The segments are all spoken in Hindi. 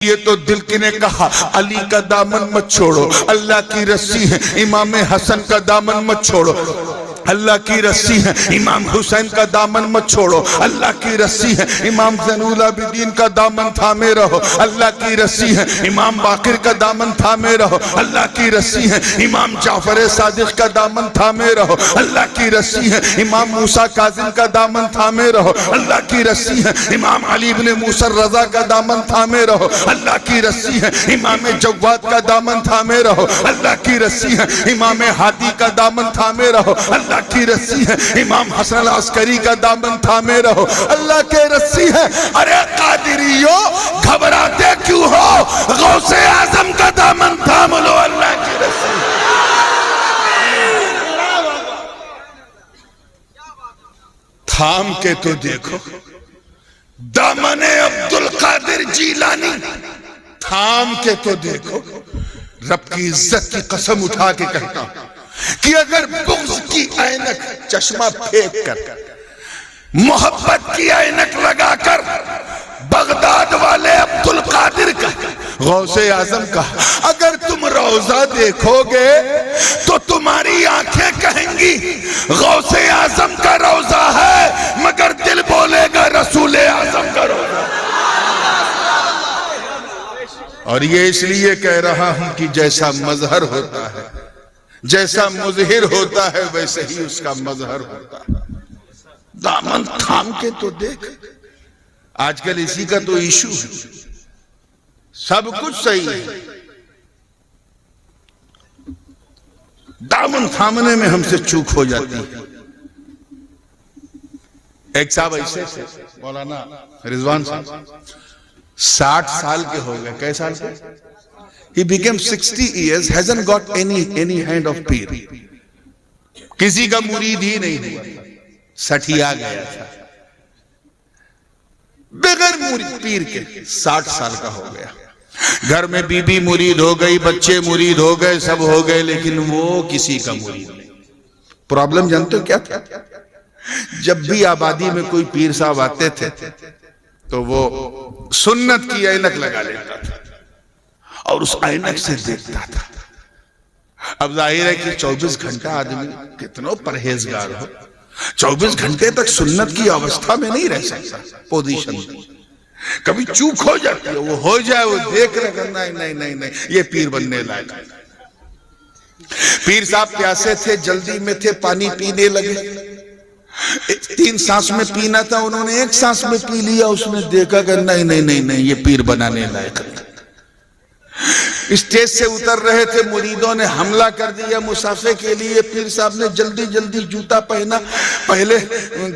ये तो दिल की ने कहा अली का दामन मत छोड़ो, अल्लाह की रस्सी है, इमाम हसन का दामन मत छोड़ो, अल्लाह की रस्सी है, इमाम हुसैन का दामन मत छोड़ो, अल्लाह की रस्सी है, इमाम ज़ैनुल आबिदीन का दामन थामे रहो, अल्लाह की रस्सी है, इमाम बाकिर का दामन थामे रहो, अल्लाह की रस्सी है, इमाम जाफर सादिक का दामन थामे रहो, अल्लाह की रस्सी है, इमाम मूसा काजिम का दामन थामे रहो, अल्लाह की रस्सी है, इमाम अली इब्ने मूसा रज़ा का दामन थामे रहो, अल्लाह की रस्सी है, इमाम जव्वाद का दामन थामे रहो, अल्लाह की रस्सी है, इमाम हादी का दामन थामे रहो, अल्लाह की रस्सी है, इमाम हसन अस्करी का दामन थामे रहो, अल्लाह के रस्सी है। अरे कादिरियो घबराते क्यों हो, गौसे आजम का दामन थाम लो, अल्लाह की रस्सी। थाम के तो देखो दामने अब्दुल कादिर जीलानी, थाम के तो देखो। रब की इज्जत की कसम उठा के कहता हूं कि अगर बुग़्ज़ की ऐनक चश्मा फेंक कर, मोहब्बत की ऐनक लगाकर बगदाद वाले अब्दुल कादिर का, गौसे आजम का अगर तुम रोजा देखोगे तो तुम्हारी आंखें कहेंगी गौसे आजम का रोजा है, मगर दिल बोलेगा रसूले आजम का रोजा। और ये इसलिए कह रहा हूं कि जैसा मजहर होता है, जैसा मुजहिर होता है, वैसे ही उसका मजहर होता है। दामन थाम के तो देख, आजकल इसी का तो इशू है, सब कुछ सही है, दामन थामने में हमसे चूक हो जाती है। एक साहब ऐसे थे, मौलाना रिजवान साहब, 60 साल के हो गए। कैसे साल के? He became 60 years, hasn't got any hand of पीर, किसी का मुरीद ही नहीं हुआ, सठिया गया था बगैर मुरीद पीर के। 60 साल का हो गया, घर में बीबी मुरीद हो गई, बच्चे मुरीद हो गए, सब हो गए, लेकिन वो किसी का मुरीद नहीं। प्रॉब्लम जानते हो क्या था? जब भी आबादी में कोई पीर साहब आते थे तो वो सुन्नत की ऐनक लगा लेता था और उस ऐनक से देखता था। अब जाहिर है कि 24 घंटा आदमी कितना परहेजगार हो, 24 घंटे तक सुन्नत की अवस्था में नहीं रह सकता, पोजीशन में कभी चूक हो जाती है, वो हो जाए, वो देख रहे, नहीं नहीं नहीं नहीं, ये पीर बनने लायक। पीर साहब प्यासे थे, जल्दी में थे, पानी पीने लगे, 3 सांस में पीना था, उन्होंने 1 सांस में पी लिया। उसने देखा कि नहीं नहीं नहीं नहीं, ये पीर बनाने लायक। स्टेज से उतर रहे थे, मुरीदों ने हमला कर दिया मुसाफे के लिए। पीर साहब ने जल्दी जल्दी जूता पहना, पहले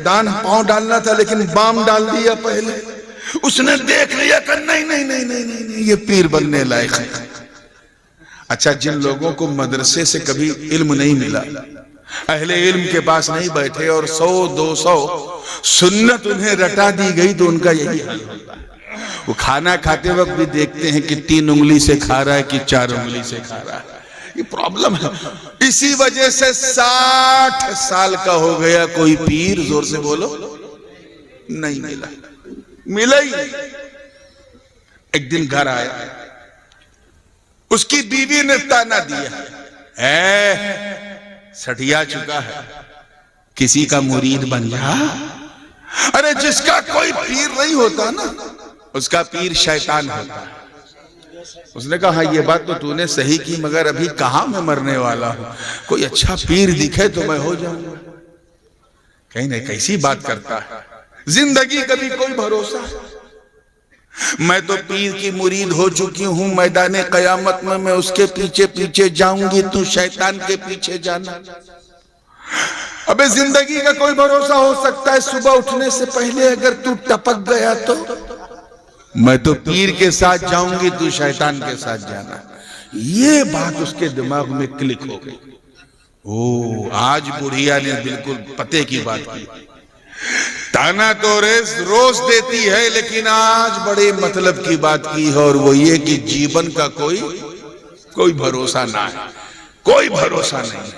दान पांव डालना था लेकिन बाम डाल दिया पहले। उसने देख लिया कि नहीं नहीं नहीं नहीं नहीं, नहीं ये पीर बनने लायक है। अच्छा, जिन लोगों को मदरसे से कभी इल्म नहीं मिला, अहले इल्म के पास नहीं बैठे और 100-200 सुन्नत उन्हें रटा दी गई, तो उनका यही हाल होता है। वो खाना खाते वक्त भी देखते हैं कि 3 उंगली से खा रहा है कि 4 उंगली से खा रहा है। ये प्रॉब्लम है। इसी वजह से 60 साल का हो गया, कोई पीर, जोर से बोलो, नहीं मिला, मिला ही। एक दिन घर आया, उसकी बीवी ने ताना दिया, सठिया चुका है, किसी का मुरीद बन जा। अरे जिसका कोई पीर नहीं होता ना, उसका पीर शैतान होता है। उसने कहा, हाँ ये बात तो तूने सही की, मगर अभी कहां मैं मरने वाला हूं, कोई अच्छा पीर दिखे तो मैं हो जाऊंगा। कहीं नहीं, कैसी बात करता है, जिंदगी कभी कोई भरोसा। मैं तो पीर की मुरीद हो चुकी हूं, मैदाने कयामत में मैं उसके पीछे पीछे जाऊंगी, तू शैतान के पीछे जाना। अबे जिंदगी का कोई भरोसा हो सकता है, सुबह उठने से पहले अगर तू टपक गया तो मैं तो पीर के साथ जाऊंगी, तू शैतान के साथ जाना। ये बात उसके दिमाग में क्लिक हो गई। ओ, आज बुढ़िया ने बिल्कुल पते की बात की। ताना तो रोज देती है, लेकिन आज बड़े मतलब की बात की है, और वो ये कि जीवन का कोई भरोसा ना है, कोई भरोसा नहीं,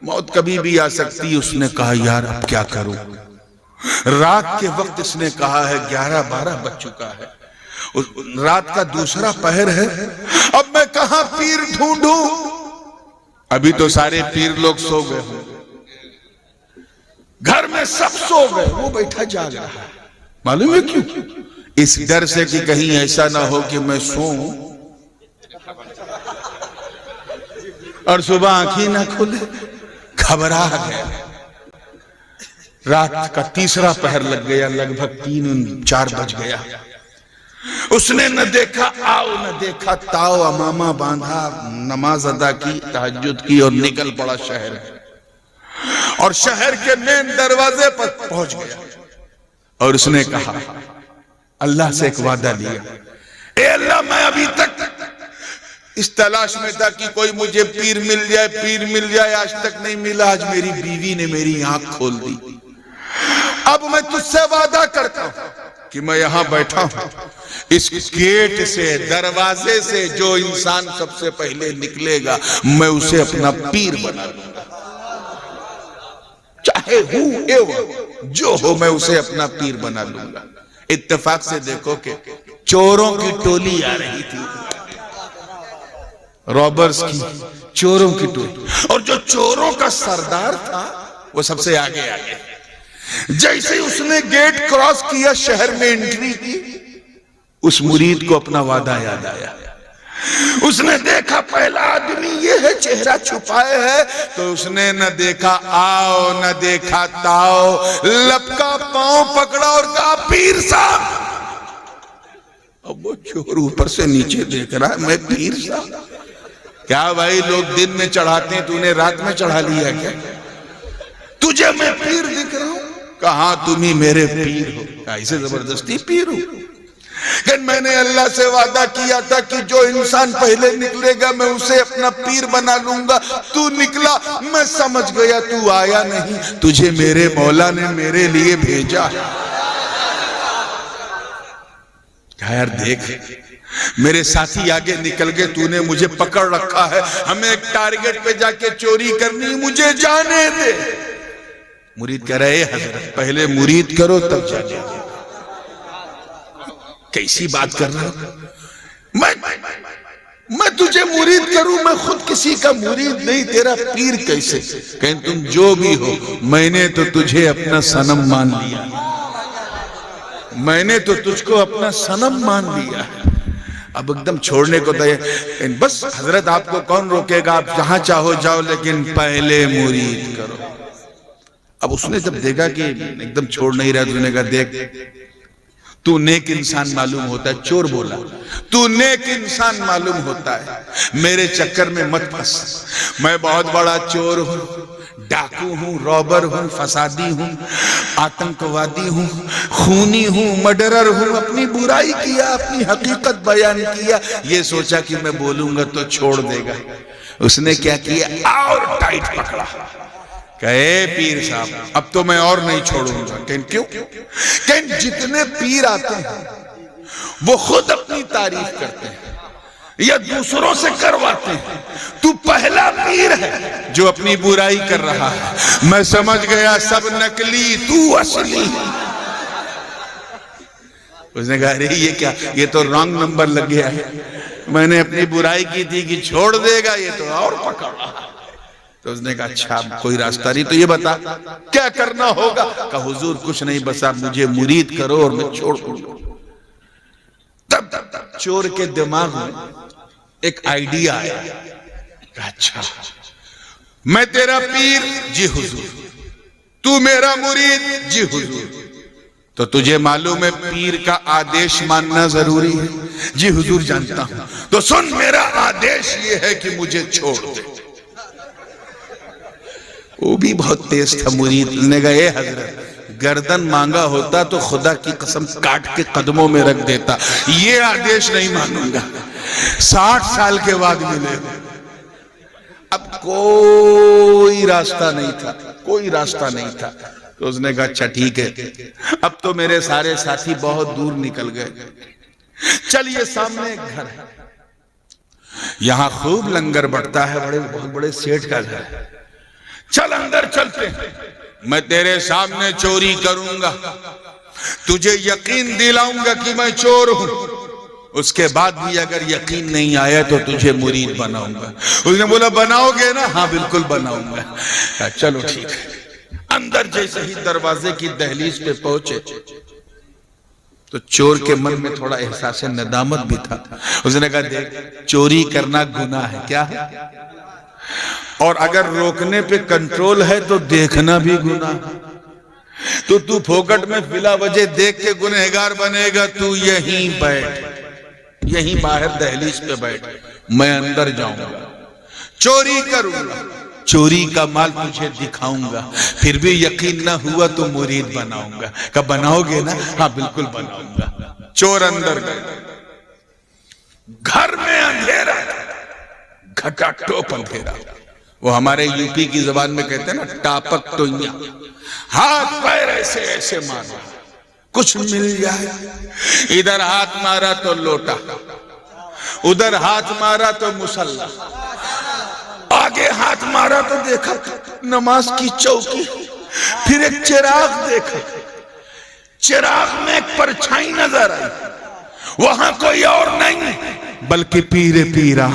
मौत कभी भी आ सकती है। उसने कहा, यार अब क्या करूं। रात के वक्त इसने कहा है, 11-12 बज चुका है। रात का दूसरा पहर है, अब मैं कहां पीर ढूंढूं? अभी तो सारे पीर लोग सो गए, घर में सब सो गए, वो बैठा जाग रहा है। मालूम है क्यों? इस डर से कि कहीं ऐसा ना हो कि मैं सोऊं और सुबह आंखें ना खुले। घबरा गया। रात का तीसरा पहर लग गया, लगभग 3-4 बज गया। उसने न देखा आओ न देखा ताओ, अमामा बांधा, नमाज अदा की, तहज्जुद की और निकल पड़ा शहर। और शहर के मेन दरवाजे पर पहुंच गया और उसने कहा, अल्लाह से एक वादा लिया, ए अल्लाह, मैं अभी तक इस तलाश में था कि कोई मुझे पीर मिल जाए, पीर मिल जाए, आज तक नहीं मिला। आज मेरी बीवी ने मेरी आंख खोल दी। अब मैं तुझसे वादा करता हूं कि मैं यहां बैठा हूं, इस गेट से, दरवाजे से जो इंसान सबसे पहले निकलेगा मैं उसे अपना पीर बना लूंगा। चाहे हूं जो हो, मैं उसे अपना पीर बना लूंगा। इत्तेफाक से देखो कि चोरों की टोली आ रही थी, रॉबर्स की, चोरों की टोली, और जो चोरों का सरदार था वो सबसे आगे आ गया। जैसे ही उसने गेट क्रॉस किया, शहर में एंट्री की, उस मुरीद को अपना वादा याद आया। उसने देखा पहला आदमी ये है, चेहरा छुपाए है, तो उसने न देखा आओ न देखा ताओ, लपका पांव पकड़ा और कहा, पीर साहब। अब वो चोर ऊपर से नीचे देख रहा है, मैं पीर साहब? क्या भाई, लोग दिन में चढ़ाते हैं, तूने रात में चढ़ा लिया क्या? तुझे मैं पीर दिख रहा हूं? कहा तुम ही मेरे पीर हो। ऐसे जबरदस्ती पीर हो? लेकिन मैंने अल्लाह से वादा किया था कि जो इंसान पहले निकलेगा मैं उसे अपना पीर बना लूंगा। तू निकला, मैं समझ गया तू आया नहीं, तुझे मेरे मौला ने मेरे लिए भेजा। यार देख, मेरे साथी आगे निकल गए, तूने मुझे पकड़ रखा है, हमें एक टारगेट पे जाके चोरी करनी, मुझे जाने दे। मुरीद कह रहे, हजरत पहले मुरीद करो तब जाने। कैसी बात कर रहा हूं? मैं तुझे मुरीद करूं? मैं खुद किसी का मुरीद नहीं, तेरा पीर कैसे? कहीं तुम जो भी हो, मैंने तो तुझे अपना सनम मान लिया, मैंने तो तुझको अपना सनम मान लिया। अब एकदम छोड़ने को तैयार। बस हजरत आपको कौन रोकेगा, आप जहां चाहो जाओ, लेकिन पहले मुरीद करो। अब उसने जब देखा कि एकदम छोड़ नहीं रहा, उसने कहा, देख तू नेक इंसान मालूम होता है। चोर बोला, तू नेक इंसान मालूम होता है, मेरे चक्कर में मत फंस। मैं बहुत बड़ा चोर हूं, डाकू हूं, रॉबर हूं, फसादी हूं, आतंकवादी हूं, खूनी हूं, मर्डरर हूं। अपनी बुराई किया, अपनी हकीकत बयान किया, ये सोचा कि मैं बोलूंगा तो छोड़ देगा। उसने क्या किया, और टाइट पकड़ा। कहे, पीर साहब अब तो मैं और नहीं छोड़ूंगा। क्यों? क्योंकि जितने पीर आते हैं वो खुद अपनी तारीफ करते हैं या दूसरों से करवाते हैं। तू पहला पीर है जो अपनी बुराई कर रहा है। मैं समझ गया सब नकली, तू असली। उसने कहा, अरे ये क्या, ये तो रॉन्ग नंबर लग गया है। मैंने अपनी बुराई की थी कि छोड़ देगा, ये तो और पकड़ा। तो उसने कहा, अच्छा कोई रास्ता नहीं, तो ये बता क्या करना होगा? कहा, हुजूर कुछ नहीं, बस आप मुझे मुरीद करो और मैं छोड़ दूंगा। तब चोर के दिमाग में एक आइडिया आया। अच्छा, मैं तेरा पीर? जी हुजूर। तू मेरा मुरीद? जी हुजूर। तो तुझे मालूम है पीर का आदेश मानना जरूरी है? जी हुजूर जानता हूं। तो सुन, मेरा आदेश ये है कि मुझे छोड़ दे। वो भी बहुत तेज था मुरीद ने कहा, ए हजरत गर्दन मांगा होता तो खुदा की कसम काट के कदमों में रख देता, ये आदेश नहीं मानूंगा। 60 साल के बाद मिले। अब कोई रास्ता नहीं था, कोई रास्ता नहीं था। तो उसने कहा, अच्छा ठीक है, अब तो मेरे सारे साथी बहुत दूर निकल गए, चलिए सामने एक घर है, यहां खूब लंगर बढ़ता है, बड़े बहुत बड़े सेठ का घर है, चल अंदर चलते हैं, मैं तेरे सामने चोरी करूंगा, तुझे यकीन दिलाऊंगा कि मैं चोर हूं। उसके बाद भी अगर यकीन नहीं आया तो तुझे मुरीद बनाऊंगा। उसने बोला बनाओगे ना? हाँ बिल्कुल बनाऊंगा। चलो ठीक है। अंदर जैसे ही दरवाजे की दहलीज पे पहुंचे तो चोर के मन में थोड़ा एहसास नदामत भी था। उसने कहा देख, चोरी करना गुनाह है क्या है, और अगर रोकने पे कंट्रोल है तो देखना भी गुनाह है। तो तू फोकट में बिला वजह देख के गुनहगार बनेगा। तू यहीं बैठ, यहीं बाहर दहलीज पे बैठ, मैं अंदर जाऊंगा, चोरी करूंगा, चोरी का माल तुझे दिखाऊंगा, फिर भी यकीन ना हुआ तो मुरीद बनाऊंगा। कब बनाओगे ना? हाँ बिल्कुल बनाऊंगा। चोर अंदर गए। घर में अंधेरा, घटाटोप अंधेरा। वो हमारे यूपी की जबान में कहते हैं ना, टापक टोइया। हाथ पैर ऐसे ऐसे मारा, कुछ मिल जाए। इधर हाथ मारा तो लोटा, उधर हाथ मारा तो मुसल्ला, आगे हाथ मारा तो देखा नमाज की चौकी, फिर एक चिराग देखा, चिराग में एक परछाई नजर आई। वहां कोई और नहीं बल्कि पीरे पीरा,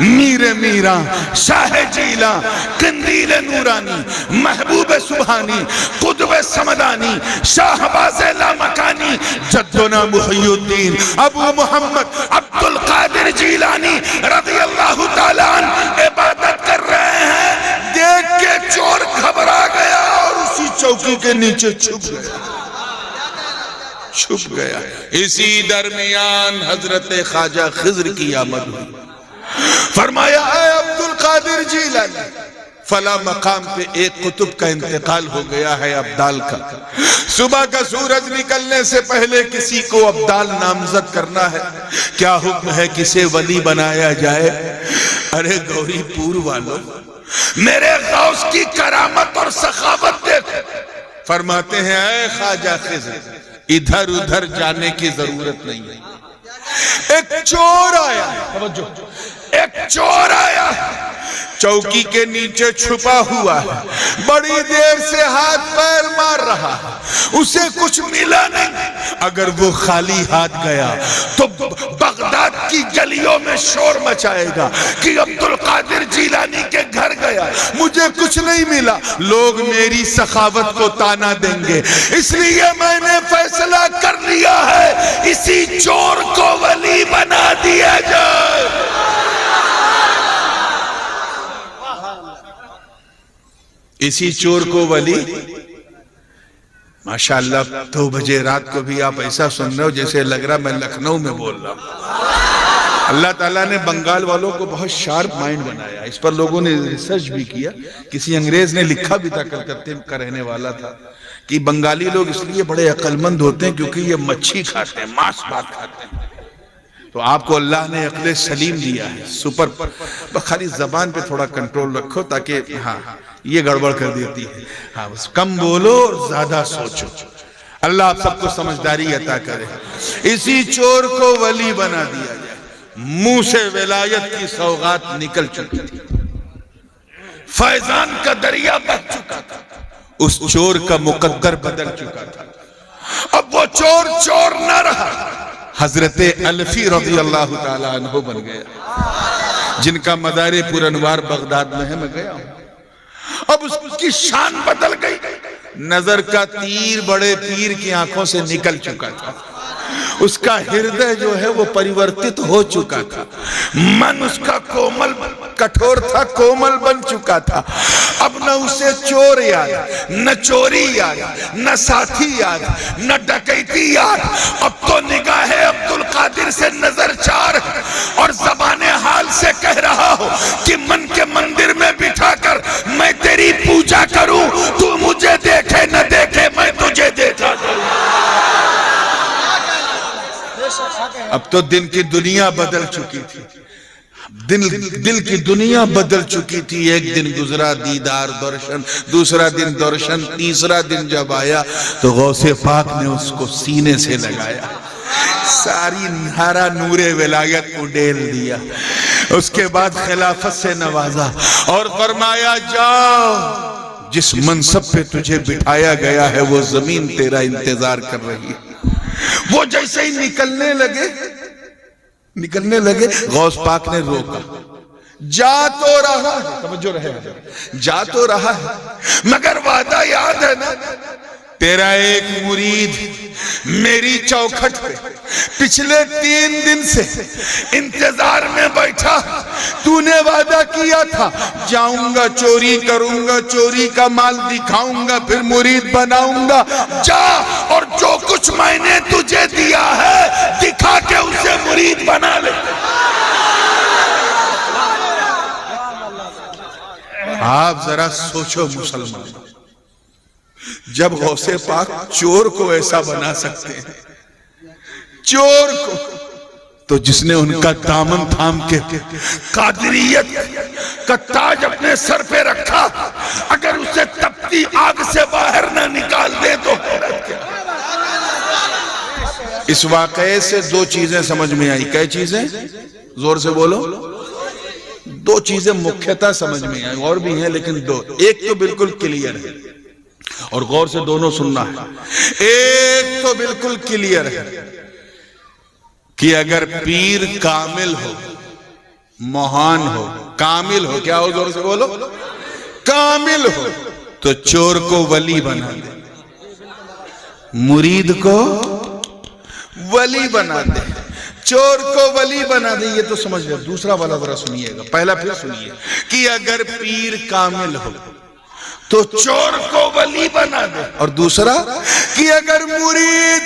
मीरे मीरा, शाह जीला, कंदील नूरानी, महबूब सुबहानी, कुतुब समदानी, शाहबाज लामकानी, जद्दुना मुहय्युद्दीन अबू मोहम्मद अब्दुल कादिर जीलानी रज़ियल्लाहु ताला अन्हु इबादत कर रहे हैं। देख के चोर घबरा गया और उसी चौकी के नीचे छुप गया। इसी दरमियान हजरत ख्वाजा खिज़्र की आमद हुई। फरमाया ऐ अब्दुल कादिर जीलानी, फला मकाम पे एक कुतुब का इंतकाल हो गया है, अब्दाल का। सुबह का सूरज निकलने से पहले किसी को अब्दाल नामजद करना है। क्या हुक्म है, किसे वली बनाया जाए? अरे गौरीपुर वालों, मेरे गौस की करामत और सखावत देखो। फरमाते हैं ऐ ख्वाजा खिज़्र, इधर उधर जाने की जरूरत नहीं है। एक चोर आया, एक चोर आया, चौकी के नीचे छुपा हुआ है, बड़ी देर से हाथ पैर मार रहा है, उसे कुछ मिला नहीं। अगर वो खाली हाथ गया तो बगदाद की गलियों में शोर मचाएगा कि अब्दुल कादिर जीलानी के घर गया, मुझे कुछ नहीं मिला। लोग मेरी सखावत को ताना देंगे। इसलिए मैंने फैसला कर लिया है, इसी चोर को वली बना दिया जाए। इसी चोर को वली, माशाअल्लाह 2 बजे रात को भी आप ऐसा सुन रहे हो जैसे लग रहा मैं लखनऊ में बोल रहा हूं। अल्लाह ताला ने बंगाल वालों को बहुत शार्प माइंड बनाया। इस पर लोगों ने रिसर्च भी किया। किसी अंग्रेज ने लिखा भी था, कलकत्ते का रहने वाला था, कि बंगाली लोग इसलिए बड़े अक्लमंद होते हैं क्योंकि ये मच्छी खाते हैं, मांस भात खाते हैं। तो आपको अल्लाह ने अक्ल सलीम दिया है, सुपर। खाली जबान पे थोड़ा कंट्रोल रखो ताकि, हाँ ये गड़बड़ कर देती है। हाँ बस कम बोलो और ज्यादा सोचो। अल्लाह आप सबको समझदारी अता करे। इसी चोर को वली बना दिया जाए। मुंह से विलायत की सौगात निकल चुकी थी, फैजान का दरिया बह चुका था, उस चोर का मुकद्दर बदल चुका था। अब वो चोर चोर न रहा, हजरते अलफी रज़ियल्लाहु ताला अन्हु बन गया, जिनका मदारे पुरनवार बगदाद में है, मैं गया हूं। अब उसकी शान बदल गई। नजर का तीर बड़े पीर की आंखों से निकल चुका था। उसका हृदय जो है वो परिवर्तित हो चुका था। मन उसका कोमल कठोर था, कोमल बन चुका था। अब न उसे चोर याद, न चोरी याद, न साथी याद, न डकैती याद। अब तो निगाहे अब्दुल कादिर से नजर चार और ज़बाने हाल से कह रहा हो कि मन के मंदिर में बिठाकर मैं तेरी पूजा करूं, तू मुझे देखे न देखे मैं तुझे देखा करूं। अब तो दिन की दुनिया बदल चुकी थी, दिल की दुनिया बदल चुकी थी। एक दिन गुजरा दीदार दर्शन, दूसरा दिन दर्शन, तीसरा दिन जब आया तो गौसे पाक ने उसको सीने से लगाया, सारी नारा नूरे विलायत उड़ेल दिया। उसके बाद खिलाफत से नवाजा और फरमाया जाओ, जिस मनसब पे तुझे बिठाया गया है वो जमीन तेरा इंतजार कर रही है। वो जैसे ही निकलने लगे निकलने लगे, गौस पाक ने रोका। जा तो रहा है, तवज्जो रहे, जा तो रहा है मगर वादा याद है ना, तेरा एक मुरीद मेरी चौखट पे पिछले 3 दिन से इंतजार में बैठा। तूने वादा किया था जाऊंगा, चोरी करूंगा, चोरी का माल दिखाऊंगा, फिर मुरीद बनाऊंगा। जा और जो कुछ मैंने तुझे दिया है दिखा के उसे मुरीद बना ले। आप जरा सोचो मुसलमान, जब गौसे पाक चोर को ऐसा बना सकते हैं, चोर को, तो जिसने उनका दामन थाम के कादरियत का ताज अपने सर पे रखा, अगर उसे तपती आग से बाहर ना निकाल दे तो हैरत क्या। इस वाकये से 2 चीजें समझ में आई। क्या चीजें? जोर से बोलो। 2 चीजें मुख्यतः समझ में आई, और भी हैं लेकिन 2। एक तो बिल्कुल क्लियर है और गौर से दोनों सुनना है। एक तो बिल्कुल क्लियर है कि अगर पीर कामिल हो, महान हो, कामिल हो, क्या हो? जोर से बोलो। कामिल हो तो चोर को वली बना दे, मुरीद को वली बना दे, चोर को वली बना दे। ये तो समझ लो। दूसरा वाला जरा सुनिएगा, पहला फिर सुनिए कि अगर पीर कामिल हो तो चोर को वली बना दे, और दूसरा कि अगर मुरीद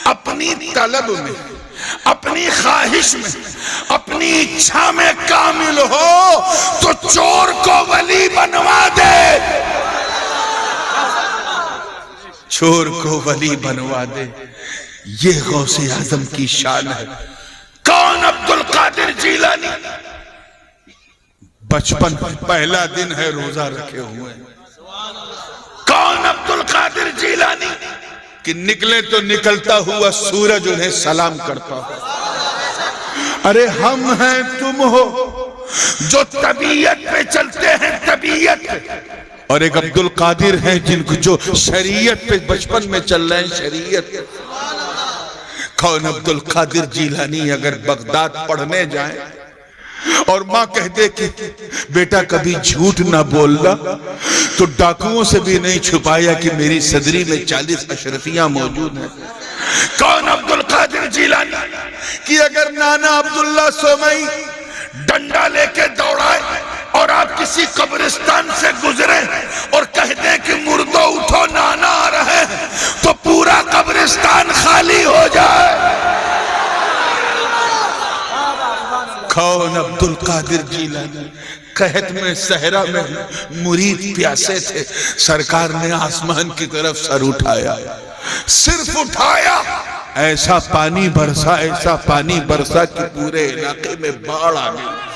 अपनी तलब में, अपनी ख्वाहिश में, अपनी इच्छा में कामिल हो तो चोर को वली बनवा दे, चोर को वली बनवा दे। ये गौसे आजम की शान है। कौन? अब्दुल कादिर जीलानी। बचपन पहला दिन है, रोजा रखे हुए। कौन? अब्दुल कादिर जीलानी। कि निकले तो निकलता हुआ सूरज उन्हें सलाम करता हो। अरे हम हैं, तुम हो जो तबीयत पे चलते हैं, तबीयत पे। और एक अब्दुल कादिर हैं जिनको जो शरीयत पे बचपन में चल रहे हैं, शरीयत। कौन? अब्दुल कादिर जीलानी अगर बगदाद पढ़ने जाए और माँ कह दे कि बेटा कभी झूठ ना बोलना, तो डाकुओं से भी नहीं छुपाया कि मेरी सदरी में 40 अशरफियां मौजूद हैं। कौन? अब्दुल कादिर जीलानी कि अगर नाना अब्दुल्ला सोमई डंडा लेके दौड़ाए और आप किसी कब्रिस्तान से गुजरे और कह दें कि मुर्दों उठो, नाना आ रहे हैं, तो पूरा कब्रिस्तान खाली हो जाए। कौन? अब्दुल कादिर जीलानी। कहत में सहरा में मुरीद प्यासे थे, सरकार ने आसमान की तरफ सर उठाया, सिर्फ उठाया, ऐसा पानी बरसा, ऐसा पानी बरसा कि पूरे इलाके में बाढ़ आ गई।